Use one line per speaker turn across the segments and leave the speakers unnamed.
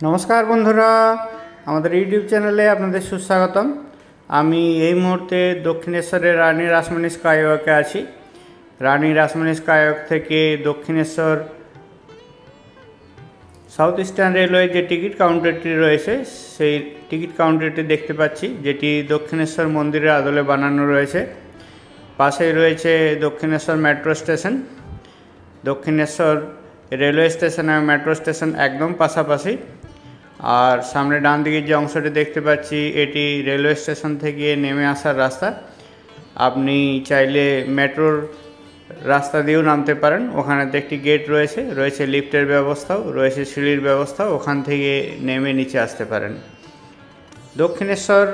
নমস্কার বন্ধুরা, আমাদের ইউটিউব চ্যানেলে আপনাদের সুস্বাগতম। আমি এই মুহূর্তে দক্ষিণেশ্বরের রানী রাসমণি স্কাইওয়াকে আছি। রানী রাসমণি স্কাইওয়াক থেকে দক্ষিণেশ্বর সাউথ ইস্টার্ন রেলওয়ে যে টিকিট কাউন্টারটি রয়েছে সেই টিকিট কাউন্টারটি দেখতে পাচ্ছি, যেটি দক্ষিণেশ্বর মন্দিরের আদলে বানানো রয়েছে। পাশেই রয়েছে Dakshineswar metro station. Dakshineswar railway station এবং মেট্রো স্টেশন একদম পাশাপাশি। আর সামনে ডান দিকে যে অংশটি দেখতে পাচ্ছি এটি রেলওয়ে স্টেশন থেকে নেমে আসার রাস্তা। আপনি চাইলে মেট্রোর রাস্তা দিয়েও নামতে পারেন। ওখানেতে একটি গেট রয়েছে লিফটের ব্যবস্থাও রয়েছে, সিঁড়ির ব্যবস্থাও, ওখান থেকে নেমে নিচে আসতে পারেন। দক্ষিণেশ্বর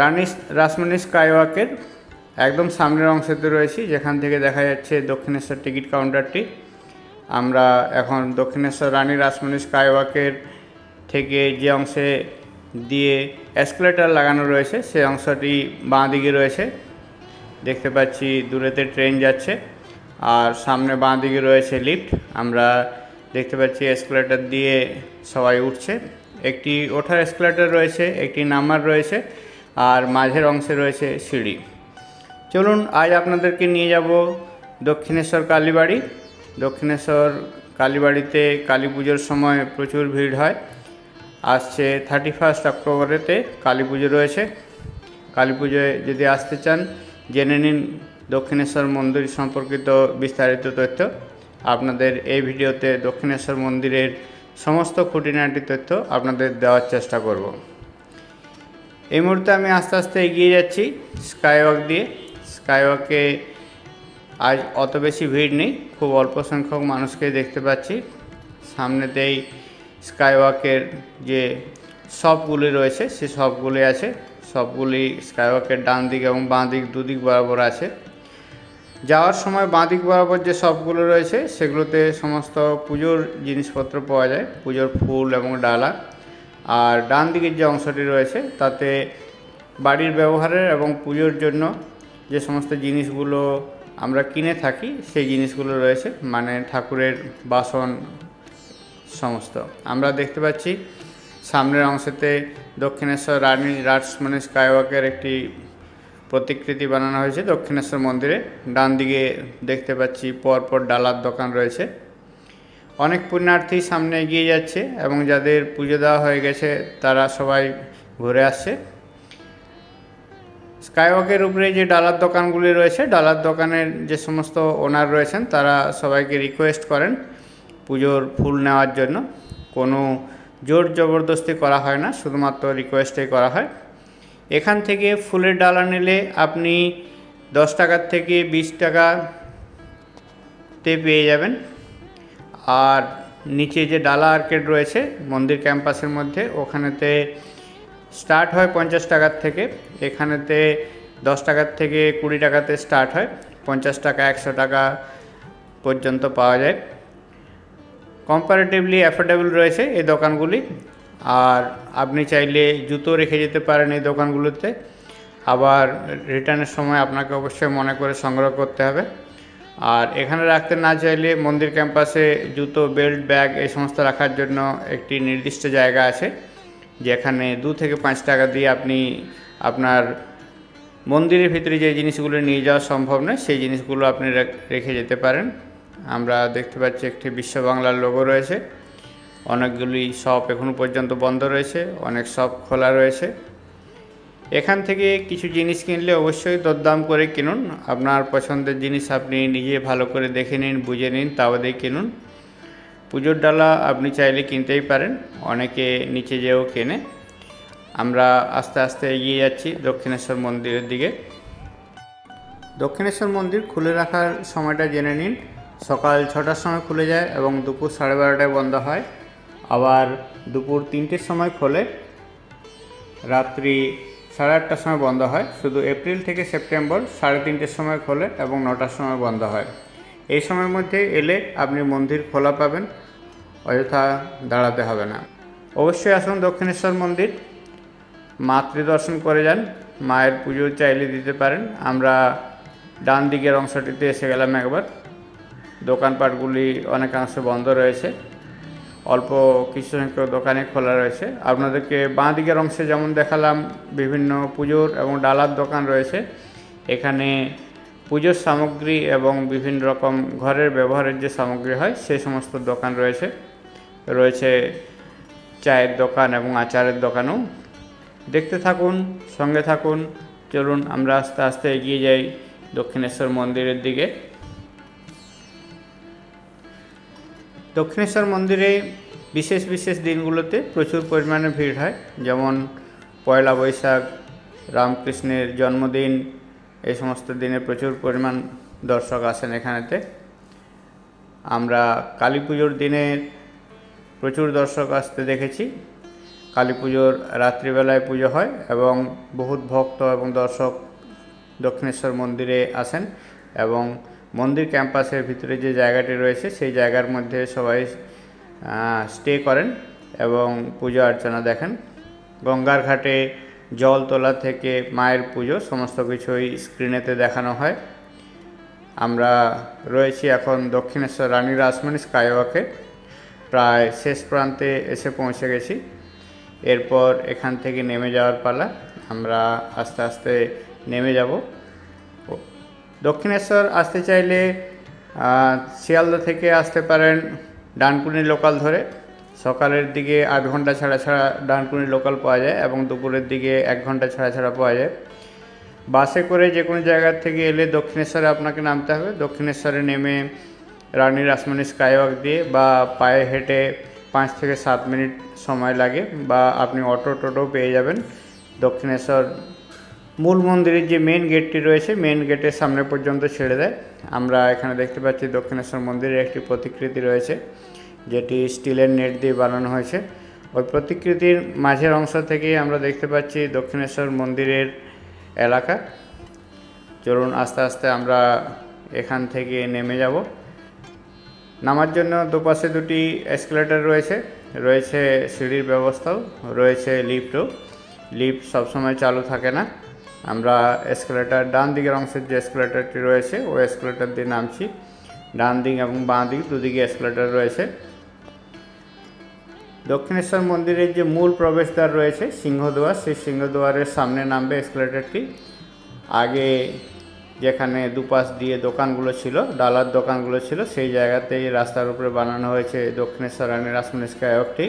রানী রাসমণি স্কাইওয়াকের একদম সামনের অংশতে রয়েছি, যেখান থেকে দেখা যাচ্ছে দক্ষিণেশ্বর টিকিট কাউন্টারটি। আমরা এখন দক্ষিণেশ্বর রানী রাসমণি স্কাইওয়াকের থেকে যে অংশে দিয়ে এসকেলেটর লাগানো রয়েছে সেই অংশটি বাঁ দিকে রয়েছে। দেখতে পাচ্ছি দূরেতে ট্রেন যাচ্ছে আর সামনে বাঁ দিকে রয়েছে লিফট। আমরা দেখতে পাচ্ছি এসকেলেটর দিয়ে সবাই উঠছে। একটি ওঠার এসকেলেটর রয়েছে, একটি নামার রয়েছে, আর মাঝের অংশে রয়েছে সিঁড়ি। চলুন আজ আপনাদেরকে নিয়ে যাব দক্ষিণেশ্বর কালীবাড়ি। দক্ষিণেশ্বর কালীবাড়িতে কালী পুজোর সময় প্রচুর ভিড় হয়। আসছে 31 অক্টোবরেতে কালী পুজো রয়েছে। কালী পুজোয় যদি আসতে চান জেনে নিন দক্ষিণেশ্বর মন্দির সম্পর্কিত বিস্তারিত তথ্য। আপনাদের এই ভিডিওতে দক্ষিণেশ্বর মন্দিরের সমস্ত খুঁটিনাটি তথ্য আপনাদের দেওয়ার চেষ্টা করব। এই মুহূর্তে আমি আস্তে আস্তে এগিয়ে যাচ্ছি স্কাইওয়াক দিয়ে। স্কাইওয়াকে আজ অত বেশি ভিড় নেই, খুব অল্প সংখ্যক মানুষকে দেখতে পাচ্ছি। সামনেতেই স্কাইওয়াকের যে শপগুলি রয়েছে সে শপগুলি আছে। সবগুলি স্কাইওয়াকের ডান দিক এবং বাঁ দিক দুদিক বরাবর আছে। যাওয়ার সময় বাঁ দিক বরাবর যে শপগুলো রয়েছে সেগুলোতে সমস্ত পুজোর জিনিসপত্র পাওয়া যায়, পুজোর ফুল এবং ডালা। আর ডান দিকের যে অংশটি রয়েছে তাতে বাড়ির ব্যবহারের এবং পুজোর জন্য যে সমস্ত জিনিসগুলো আমরা কিনে থাকি সেই জিনিসগুলো রয়েছে, মানে ঠাকুরের বাসন সমস্ত। আমরা দেখতে পাচ্ছি সামনের অংশেতে দক্ষিণেশ্বর রানী রাসমণি স্কাইওয়াকের একটি প্রতিকৃতি বানানো হয়েছে দক্ষিণেশ্বর মন্দিরে। ডান দিকে দেখতে পাচ্ছি পরপর ডালার দোকান রয়েছে। অনেক পুণ্যার্থী সামনে এগিয়ে যাচ্ছে এবং যাদের পুজো দেওয়া হয়ে গেছে তারা সবাই ঘুরে আসছে। স্কাইওয়াকের উপরে যে ডালার দোকানগুলি রয়েছে, ডালার দোকানের যে সমস্ত ওনার রয়েছেন তারা সবাইকে রিকোয়েস্ট করেন পুজোর ফুল নেওয়ার জন্য। কোনো জোর জবরদস্তি করা হয় না, শুধুমাত্র রিকোয়েস্টেই করা হয়। এখান থেকে ফুলের ডালা নিলে আপনি 10 টাকার থেকে 20 টাকাতে পেয়ে যাবেন। আর নিচে যে ডালা আর্কেড রয়েছে মন্দির ক্যাম্পাসের মধ্যে, ওখানেতে স্টার্ট হয় 50 টাকার থেকে। এখানেতে 10 টাকার থেকে 20 টাকাতে স্টার্ট হয়, 50 টাকা 100 টাকা পর্যন্ত পাওয়া যায়। কম্পারেটিভলি অ্যাফোর্ডেবল রয়েছে এই দোকানগুলি। আর আপনি চাইলে জুতো রেখে যেতে পারেন এই দোকানগুলোতে। আবার রিটার্নের সময় আপনাকে অবশ্যই মনে করে সংগ্রহ করতে হবে। আর এখানে রাখতে না চাইলে মন্দির ক্যাম্পাসে জুতো, বেল্ট, ব্যাগ এই সমস্ত রাখার জন্য একটি নির্দিষ্ট জায়গা আছে, যেখানে 2 থেকে 5 টাকা দিয়ে আপনি আপনার মন্দিরের ভিতরে যে জিনিসগুলো নিয়ে যাওয়া সম্ভব নয় সেই জিনিসগুলো আপনি রেখে যেতে পারেন। আমরা দেখতে পাচ্ছি একটি বিশ্ব বাংলার লোগো রয়েছে। অনেকগুলি শপ এখনও পর্যন্ত বন্ধ রয়েছে, অনেক শপ খোলা রয়েছে। এখান থেকে কিছু জিনিস কিনলে অবশ্যই দরদাম করে কিনুন। আপনার পছন্দের জিনিস আপনি নিজে ভালো করে দেখে নিন, বুঝে নিন, তাবাদেই কিনুন। পুজোর ডালা আপনি চাইলে কিনতেই পারেন, অনেকে নিচে যেও কেনে। আমরা আস্তে আস্তে এগিয়ে যাচ্ছি দক্ষিণেশ্বর মন্দিরের দিকে। দক্ষিণেশ্বর মন্দির খুলে রাখার সময়টা জেনে নিন। সকাল 6টার সময় খুলে যায় এবং দুপুর 12:30টায় বন্ধ হয়। আবার দুপুর 3টের সময় খোলে, রাত্রি 8:30টার সময় বন্ধ হয়। শুধু এপ্রিল থেকে সেপ্টেম্বর 3:30টের সময় খোলে এবং 9টার সময় বন্ধ হয়। এই সময়ের মধ্যে এলে আপনি মন্দির খোলা পাবেন, অযথা দাঁড়াতে হবে না। অবশ্যই আসুন দক্ষিণেশ্বর মন্দির, মাতৃদর্শন করে যান। মায়ের পুজো চাইলে দিতে পারেন। আমরা ডান দিকের অংশটিতে এসে গেলাম একবার। দোকানপাটগুলি অনেকাংশে বন্ধ রয়েছে। অল্প কিছু সংখ্যক দোকানে খোলা রয়েছে। আপনাদেরকে বাঁ দিকের অংশে যেমন দেখালাম বিভিন্ন পুজোর এবং ডালার দোকান রয়েছে, এখানে পুজোর সামগ্রী এবং বিভিন্ন রকম ঘরের ব্যবহারের যে সামগ্রী হয় সেই সমস্ত দোকান রয়েছে। রয়েছে চায়ের দোকান এবং আচারের দোকানও। দেখতে থাকুন, সঙ্গে থাকুন। চলুন আমরা আস্তে আস্তে এগিয়ে যাই দক্ষিণেশ্বর মন্দিরের দিকে। দক্ষিণেশ্বর মন্দিরে বিশেষ বিশেষ দিনগুলোতে প্রচুর পরিমাণে ভিড় হয়, যেমন পয়লা বৈশাখ, রামকৃষ্ণের জন্মদিন, এই সমস্ত দিনে প্রচুর পরিমাণ দর্শক আসেন এখানেতে। আমরা কালী পুজোর দিনে প্রচুর দর্শক আসতে দেখেছি। কালী পুজোর রাত্রিবেলায় পুজো হয় এবং বহুত ভক্ত এবং দর্শক দক্ষিণেশ্বর মন্দিরে আসেন এবং মন্দির ক্যাম্পাসের ভিতরে যে জায়গাটি রয়েছে সেই জায়গার মধ্যে সবাই স্টে করেন এবং পূজা অর্চনা দেখেন। গঙ্গার ঘাটে জল তোলা থেকে মায়ের পুজো সমস্ত কিছুই স্ক্রিনেতে দেখানো হয়। আমরা রয়েছি এখন দক্ষিণেশ্বর রানী রাসমণি স্কাইওয়াকে, প্রায় শেষ প্রান্তে এসে পৌঁছে গেছি। এরপর এখান থেকে নেমে যাওয়ার পালা। আমরা আস্তে আস্তে নেমে যাব। দক্ষিণেশ্বর আসতে চাইলে শিয়ালদা থেকে আসতে পারেন ডানকুনি লোকাল ধরে। সকালের দিকে 8 ঘন্টা ছাড়া ছাড়া ডানকুনি লোকাল পাওয়া যায় এবং দুপুরের দিকে 1 ঘন্টা ছাড়া ছাড়া পাওয়া যায়। বাসে করে যে কোনো জায়গার থেকে এলে দক্ষিণেশ্বরে আপনাকে নামতে হবে। দক্ষিণেশ্বরে নেমে রানী রাসমণি স্কাইওয়াক দিয়ে বা পায়ে হেঁটে 5 থেকে 7 মিনিট সময় লাগে, বা আপনি অটো টোটো পেয়ে যাবেন। দক্ষিণেশ্বর মূল মন্দিরের যে মেন গেটটি রয়েছে, মেন গেটের সামনে পর্যন্ত ছেড়ে দেয়। আমরা এখানে দেখতে পাচ্ছি দক্ষিণেশ্বর মন্দিরের একটি প্রতিকৃতি রয়েছে, যেটি স্টিলের নেট দিয়ে বানানো হয়েছে। ওই প্রতিকৃতির মাঝের অংশ থেকেই আমরা দেখতে পাচ্ছি দক্ষিণেশ্বর মন্দিরের এলাকা। চলুন আস্তে আস্তে আমরা এখান থেকে নেমে যাব। নামার জন্য দুপাশে দুটি এসকেলেটর রয়েছে, রয়েছে সিঁড়ির ব্যবস্থাও, রয়েছে লিফটও। লিফট সবসময় চালু থাকে না। আমরা এসকেলেটর ডান দিকের অংশের যে এসকেলেটরটি রয়েছে ওই এসকেলেটর দিয়ে নামছি। ডান দিক এবং বাঁ দিক দুদিকে এসকেলেটর রয়েছে। দক্ষিণেশ্বর মন্দিরের যে মূল প্রবেশদ্বার রয়েছে সিংহদুয়ার, সেই সিংহদুয়ারের সামনে নামবে এসকেলেটরটি। আগে যেখানে দুপাশ দিয়ে দোকানগুলো ছিল, ডালার দোকানগুলো ছিল, সেই জায়গাতেই রাস্তার উপরে বানানো হয়েছে দক্ষিণেশ্বর রানী রাসমণি স্কাইওয়াকটি,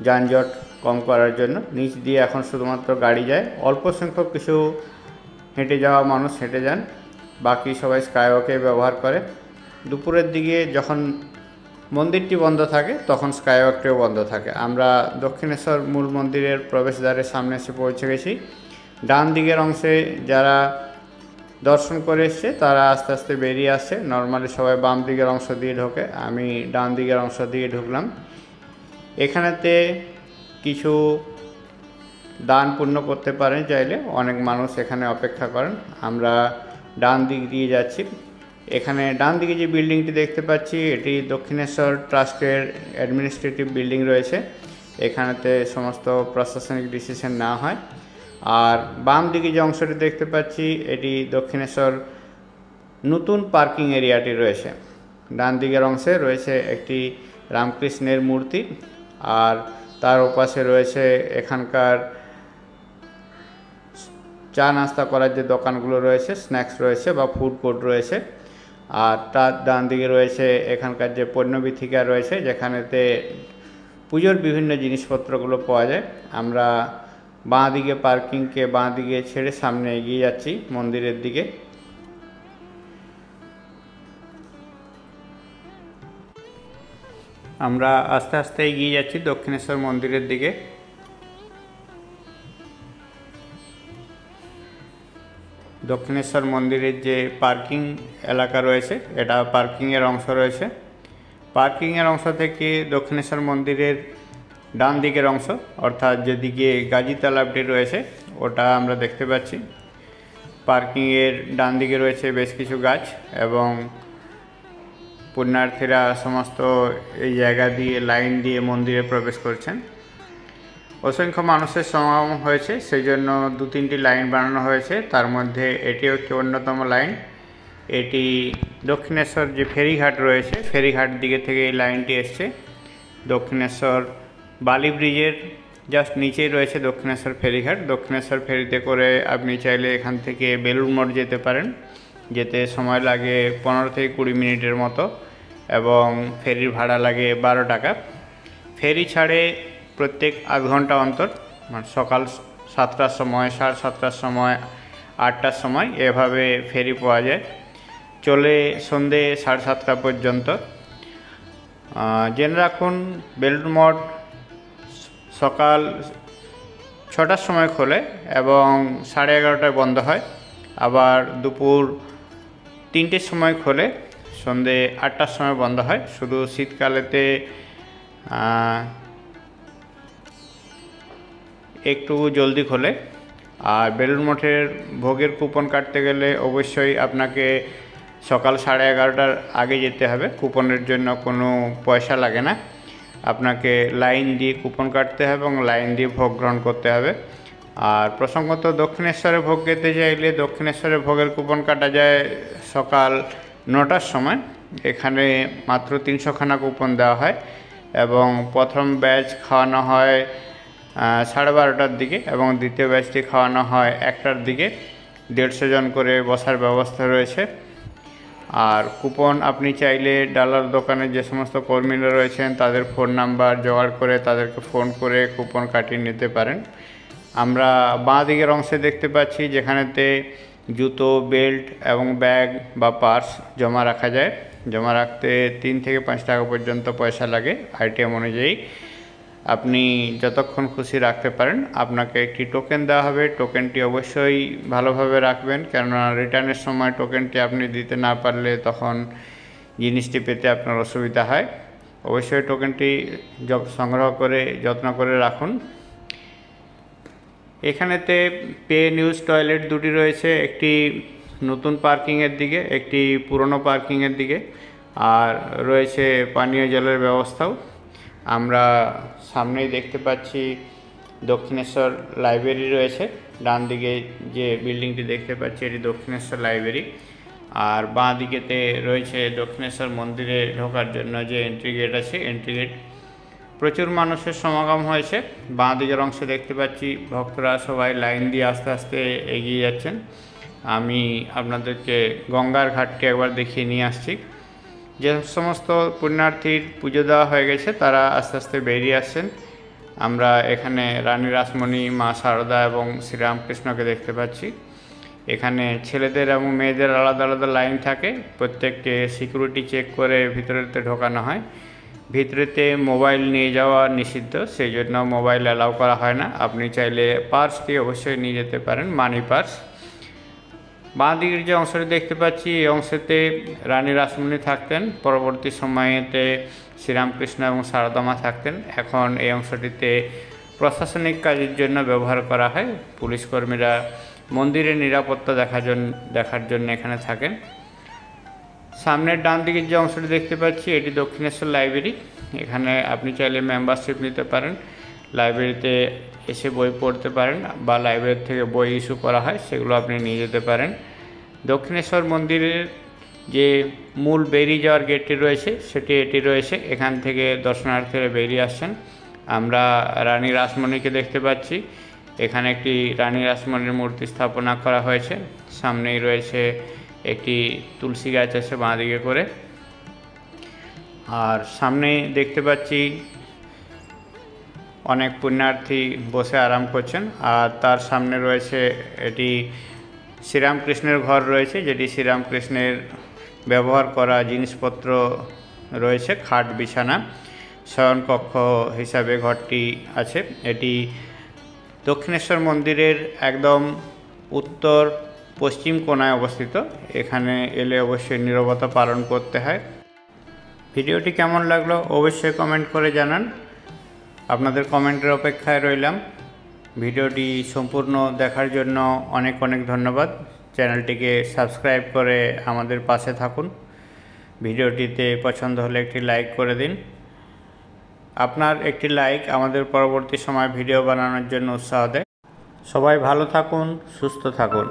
যানজট কম করার জন্য। নিচ দিয়ে এখন শুধুমাত্র গাড়ি যায়, অল্প সংখ্যক কিছু হেঁটে যাওয়া মানুষ হেঁটে যান, বাকি সবাই স্কাইওয়াকে ব্যবহার করে। দুপুরের দিকে যখন মন্দিরটি বন্ধ থাকে তখন স্কাইওয়াকটিও বন্ধ থাকে। আমরা দক্ষিণেশ্বর মূল মন্দিরের প্রবেশদ্বারের সামনে এসে পৌঁছে গেছি। ডান দিকের অংশে যারা দর্শন করে এসছে তারা আস্তে আস্তে বেরিয়ে আসছে। নর্মালি সবাই বাম দিকের অংশ দিয়ে ঢোকে, আমি ডান দিকের অংশ দিয়ে ঢুকলাম। এখানেতে কিছু দান পুণ্য করতে পারেন চাইলে, অনেক মানুষ এখানে অপেক্ষা করেন। আমরা ডান দিক দিয়ে যাচ্ছি। এখানে ডান দিকে যে বিল্ডিংটি দেখতে পাচ্ছি এটি দক্ষিণেশ্বর ট্রাস্টের অ্যাডমিনিস্ট্রেটিভ বিল্ডিং রয়েছে। এখানেতে সমস্ত প্রশাসনিক ডিসিশন নেওয়া হয়। আর বাম দিকে যে অংশটি দেখতে পাচ্ছি এটি দক্ষিণেশ্বর নতুন পার্কিং এরিয়াটি রয়েছে। ডান দিকের অংশে রয়েছে একটি রামকৃষ্ণের মূর্তি, আর তার ওপাশে রয়েছে এখানকার চা নাস্তা করার যে দোকানগুলো রয়েছে, স্ন্যাক্স রয়েছে বা ফুড কোর্ট রয়েছে। আর তার ডান দিকে রয়েছে এখানকার যে পণ্যবিথিকা রয়েছে, যেখানেতে পুজোর বিভিন্ন জিনিসপত্রগুলো পাওয়া যায়। আমরা বাঁ দিকে পার্কিংকে বাঁ দিকে ছেড়ে সামনে এগিয়ে যাচ্ছি মন্দিরের দিকে। আমরা আস্তে আস্তে এগিয়ে যাচ্ছি দক্ষিণেশ্বর মন্দিরের দিকে। দক্ষিণেশ্বর মন্দিরের যে পার্কিং এলাকা রয়েছে, এটা পার্কিংয়ের অংশ রয়েছে। পার্কিংয়ের অংশ থেকে দক্ষিণেশ্বর মন্দিরের ডান দিকের অংশ, অর্থাৎ যেদিকে গাজী তালাবটি রয়েছে ওটা আমরা দেখতে পাচ্ছি। পার্কিংয়ের ডান দিকে রয়েছে বেশ কিছু গাছ এবং পুণ্যার্থীরা সমস্ত এই জায়গা দিয়ে লাইন দিয়ে মন্দিরে প্রবেশ করছেন। অসংখ্য মানুষের সমাগম হয়েছে, সেই জন্য 2-3টি লাইন বানানো হয়েছে। তার মধ্যে এটিও একটি অন্যতম লাইন। এটি দক্ষিণেশ্বর যে ফেরিঘাট রয়েছে ফেরিঘাট দিকে থেকে এই লাইনটি এসছে। দক্ষিণেশ্বর বালি ব্রিজের জাস্ট নিচেই রয়েছে দক্ষিণেশ্বর ফেরিঘাট। দক্ষিণেশ্বর ফেরিতে করে আপনি চাইলে এখান থেকে বেলুড় মঠ যেতে পারেন। যেতে সময় লাগে 15 থেকে 20 মিনিটের মতো এবং ফেরির ভাড়া লাগে 12 টাকা। ফেরি ছাড়ে প্রত্যেক আধ ঘন্টা অন্তর, মানে সকাল 7টার সময়, 7:30টার সময়, 8টার সময় এভাবে ফেরি পাওয়া যায়। চলে সন্ধে 7:30টা পর্যন্ত। জেনে রাখুন বেলুড় মঠ সকাল 6টার সময় খোলে এবং 11:30টায় বন্ধ হয়। আবার দুপুর 3টের সময় খোলে, সন্ধে 8টার সময় বন্ধ হয়। শুধু শীতকালেতে একটু জলদি খোলে। আর বেলুড় মঠের ভোগের কুপন কাটতে গেলে অবশ্যই আপনাকে সকাল 11:30টার আগে যেতে হবে। কুপনের জন্য কোনো পয়সা লাগে না, আপনাকে লাইন দিয়ে কুপন কাটতে হবে এবং লাইন দিয়ে ভোগ গ্রহণ করতে হবে। আর প্রসঙ্গত দক্ষিণেশ্বরে ভোগ খেতে চাইলে দক্ষিণেশ্বরে ভোগের কুপন কাটা যায় সকাল 9টার সময়। এখানে মাত্র 300খানা কুপন দেওয়া হয় এবং প্রথম ব্যাচ খাওয়ানো হয় 12:30টার দিকে এবং দ্বিতীয় ব্যাচটি খাওয়ানো হয় 1টার দিকে। 150 জন করে বসার ব্যবস্থা রয়েছে। আর কুপন আপনি চাইলে ডালার দোকানে যে সমস্ত কর্মীরা রয়েছেন তাদের ফোন নাম্বার জোগাড় করে তাদেরকে ফোন করে কুপন কাটিয়ে নিতে পারেন। আমরা বাঁ দিকের অংশে দেখতে পাচ্ছি যেখানেতে জুতো, বেল্ট এবং ব্যাগ বা পার্স জমা রাখা যায়। জমা রাখতে 3 থেকে 5 টাকা পর্যন্ত পয়সা লাগে আইটেম অনুযায়ী। আপনি যতক্ষণ খুশি রাখতে পারেন। আপনাকে একটি টোকেন দেওয়া হবে, টোকেনটি অবশ্যই ভালোভাবে রাখবেন, কেননা রিটার্নের সময় টোকেনটি আপনি দিতে না পারলে তখন জিনিসটি পেতে আপনার অসুবিধা হয়। অবশ্যই টোকেনটি সংগ্রহ করে যত্ন করে রাখুন। এখানেতে পে নিউজ টয়লেট দুটি রয়েছে, একটি নতুন পার্কিংয়ের দিকে, একটি পুরনো পার্কিংয়ের দিকে। আর রয়েছে পানীয় জলের ব্যবস্থাও। আমরা সামনেই দেখতে পাচ্ছি দক্ষিণেশ্বর লাইব্রেরি রয়েছে। ডান দিকে যে বিল্ডিংটি দেখতে পাচ্ছি এটি দক্ষিণেশ্বর লাইব্রেরি। আর বাঁ দিকেতে রয়েছে দক্ষিণেশ্বর মন্দিরে ঢোকার জন্য যে এন্ট্রি গেট আছে, এন্ট্রি গেট। প্রচুর মানুষের সমাগম হয়েছে। বাঁ দিকের অংশে দেখতে পাচ্ছি ভক্তরা সবাই লাইন দিয়ে আস্তে আস্তে এগিয়ে যাচ্ছেন। আমি আপনাদেরকে গঙ্গার ঘাটটি একবার দেখিয়ে নিয়ে আসছি। যে সমস্ত পুণ্যার্থীর পুজো দেওয়া হয়ে গেছে তারা আস্তে আস্তে বেরিয়ে আসছেন। আমরা এখানে রানী রাসমণি, মা শারদা এবং শ্রীরামকৃষ্ণকে দেখতে পাচ্ছি। এখানে ছেলেদের এবং মেয়েদের আলাদা আলাদা লাইন থাকে। প্রত্যেককে সিকিউরিটি চেক করে ভিতরেতে ঢোকানো হয়। ভিতরেতে মোবাইল নিয়ে যাওয়া নিষিদ্ধ, সেই জন্য মোবাইল অ্যালাউ করা হয় না। আপনি চাইলে পার্সটি অবশ্যই নিয়ে যেতে পারেন, মানি পার্স। বাঁ দিকের যে অংশটি দেখতে পাচ্ছি এই অংশেতে রানী রাসমণি থাকতেন, পরবর্তী সময়েতে শ্রীরামকৃষ্ণ এবং শারদা মা থাকতেন। এখন এই অংশটিতে প্রশাসনিক কাজের জন্য ব্যবহার করা হয়। পুলিশ কর্মীরা মন্দিরের নিরাপত্তা দেখার জন্য এখানে থাকেন। সামনের ডান দিকের যে অংশটি দেখতে পাচ্ছি এটি দক্ষিণেশ্বর লাইব্রেরি। এখানে আপনি চাইলে মেম্বারশিপ নিতে পারেন, লাইব্রেরিতে এসে বই পড়তে পারেন বা লাইব্রেরি থেকে বই ইস্যু করা হয় সেগুলো আপনি নিয়ে যেতে পারেন। দক্ষিণেশ্বর মন্দিরের যে মূল বেরিয়ে যাওয়ার গেটটি রয়েছে সেটি এটি রয়েছে। এখান থেকে দর্শনার্থীরা বেরিয়ে আসছেন। আমরা রানী রাসমণিকে দেখতে পাচ্ছি। এখানে একটি রানী রাসমণির মূর্তি স্থাপনা করা হয়েছে। সামনেই রয়েছে একটি তুলসী গাছ আছে বাঁ দিকে করে। আর সামনে দেখতে পাচ্ছি অনেক পুণ্যার্থী বসে আরাম করছেন। আর তার সামনে রয়েছে এটি শ্রীরামকৃষ্ণের ঘর রয়েছে, যেটি শ্রীরামকৃষ্ণের ব্যবহার করা জিনিসপত্র রয়েছে, খাট, বিছানা, শয়নকক্ষ হিসাবে ঘরটি আছে। এটি দক্ষিণেশ্বর মন্দিরের একদম উত্তর পশ্চিম কোণায় অবস্থিত। এখানে এলে অবশ্যই নীরবতা পালন করতে হয়। ভিডিওটি কেমন লাগলো অবশ্যই কমেন্ট করে জানান। আপনাদের কমেন্টের অপেক্ষায় রইলাম। ভিডিওটি সম্পূর্ণ দেখার জন্য অনেক অনেক ধন্যবাদ। চ্যানেলটিকে সাবস্ক্রাইব করে আমাদের পাশে থাকুন। ভিডিওটিতে পছন্দ হলে একটি লাইক করে দিন। আপনার একটি লাইক আমাদের পরবর্তী সময় ভিডিও বানানোর জন্য উৎসাহ দেয়। সবাই ভালো থাকুন, সুস্থ থাকুন।